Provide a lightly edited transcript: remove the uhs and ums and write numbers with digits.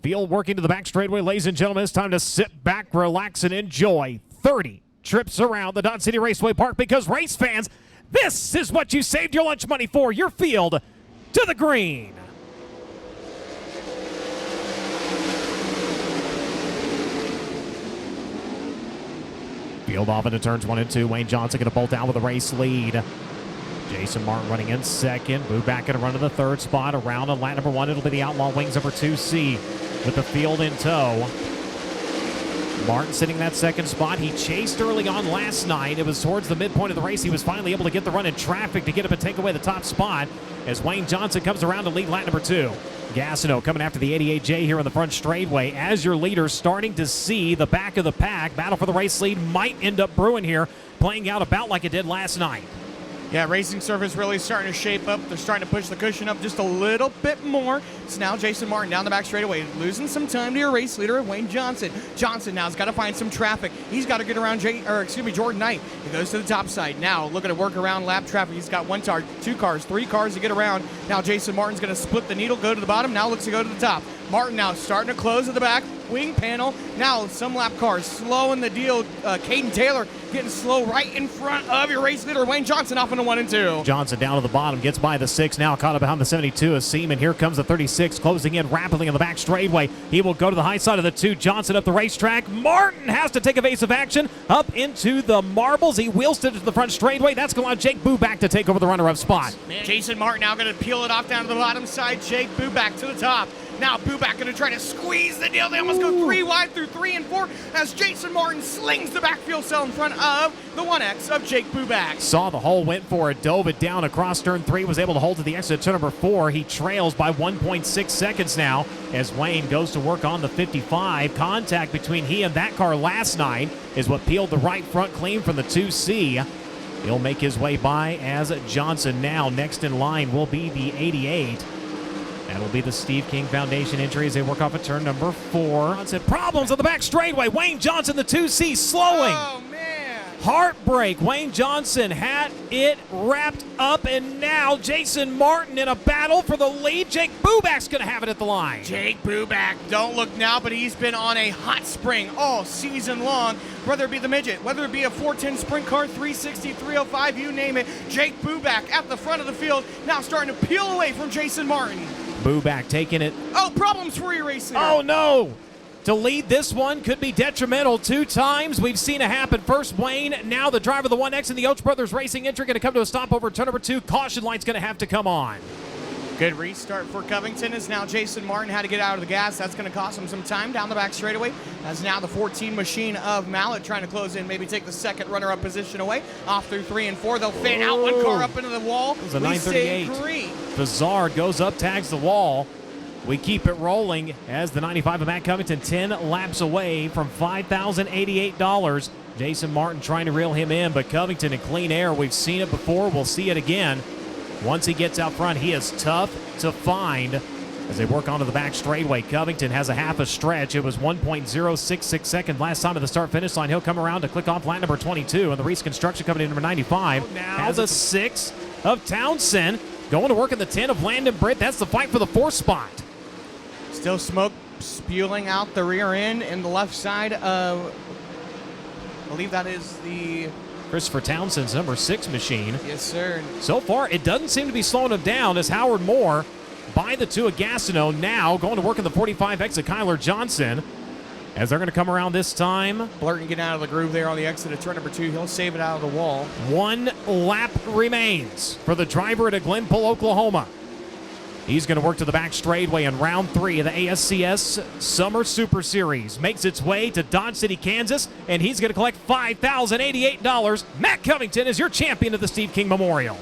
Field working to the back straightaway, ladies and gentlemen. It's time to sit back, relax, and enjoy 30 trips around the Dodge City Raceway Park, because race fans, this is what you saved your lunch money for. Your field to the green. Field off into turns 1 and 2. Wayne Johnson going to bolt out with a race lead. Jason Martin running in second. Move back and run to the third spot. Around on lap number 1, it'll be the Outlaw Wings number 2C with the field in tow. Martin sitting in that second spot. He chased early on last night. It was towards the midpoint of the race. He was finally able to get the run in traffic to get up and take away the top spot as Wayne Johnson comes around to lead lap number 2. Gastineau coming after the 88J here in the front straightway. As your leader, starting to see the back of the pack. Battle for the race lead might end up brewing here, playing out about like it did last night. Yeah, Racing Surface really starting to shape up. They're starting to push the cushion up just a little bit more. It's now Jason Martin down the back straightaway, losing some time to your race leader, Wayne Johnson. Johnson now's got to find some traffic. He's got to get around Jordan Knight. He goes to the top side. Now looking to work around lap traffic. He's got 1 car, 2 cars, 3 cars to get around. Now Jason Martin's going to split the needle, go to the bottom. Now looks to go to the top. Martin now starting to close at the back. Wing panel. Now some lap cars slowing the deal. Caden Taylor getting slow right in front of your race leader, Wayne Johnson, off into 1 and 2. Johnson down to the bottom, gets by the 6, now caught up behind the 72 of Seaman. Here comes the 36, closing in rapidly on the back straightaway. He will go to the high side of the 2. Johnson up the racetrack. Martin has to take evasive action up into the marbles. He wheels it to the front straightaway. That's going to allow Jake Buback to take over the runner-up spot. Jason Martin now going to peel it off down to the bottom side. Jake Buback to the top. Now Buback going to try to squeeze the deal. They almost go 3 wide through 3 and 4 as Jason Martin slings the back fuel cell in front of the 1X of Jake Buback. Saw the hole, went for it, dove it down across turn 3, was able to hold to the exit of turn number 4. He trails by 1.6 seconds now as Wayne goes to work on the 55. Contact between he and that car last night is what peeled the right front clean from the 2C. He'll make his way by as Johnson now. Next in line will be the 88. That'll be the Steve King Foundation entry as they work off of turn number 4. Johnson, problems on the back straightaway. Wayne Johnson, the 2C, slowing. Oh, man. Heartbreak. Wayne Johnson had it wrapped up, and now Jason Martin in a battle for the lead. Jake Buback's going to have it at the line. Jake Buback, don't look now, but he's been on a hot spring all season long. Whether it be the midget, whether it be a 410 sprint car, 360, 305, you name it. Jake Buback at the front of the field, now starting to peel away from Jason Martin. Buback taking it. Oh, problems for your racing. Oh, no. To lead this one could be detrimental 2 times. We've seen it happen. First Wayne, now the driver of the 1X and the Oates Brothers Racing entry going to come to a stop over turn number 2. Caution light's going to have to come on. Good restart for Covington as now Jason Martin had to get out of the gas. That's going to cost him some time down the back straightaway. As now the 14 machine of Mallet trying to close in, maybe take the second runner-up position away. Off through 3 and 4. They'll fan out 1 car up into the wall. It was a 938. Bizarre goes up, tags the wall. We keep it rolling as the 95 of Matt Covington 10 laps away from $5,088. Jason Martin trying to reel him in, but Covington in clean air. We've seen it before. We'll see it again. Once he gets out front, he is tough to find as they work onto the back straightaway. Covington has a half a stretch. It was 1.066 seconds last time at the start-finish line. He'll come around to click off lap number 22, and the Reese Construction Company number 95 has a 6 of Townsend. Going to work in the 10 of Landon Britt. That's the fight for the 4th spot. Still smoke spewing out the rear end and the left side of, I believe that is the Christopher Townsend's number 6 machine. Yes, sir. So far, it doesn't seem to be slowing him down as Howard Moore by the 2 of Gastineau. Now going to work in the 45X of Kyler Johnson as they're going to come around this time. Blurton getting out of the groove there on the exit of turn number 2. He'll save it out of the wall. 1 lap remains for the driver at Glenpool, Oklahoma. He's going to work to the back straightaway in round 3 of the ASCS Summer Super Series. Makes its way to Dodge City, Kansas, and he's going to collect $5,088. Matt Covington is your champion of the Steve King Memorial.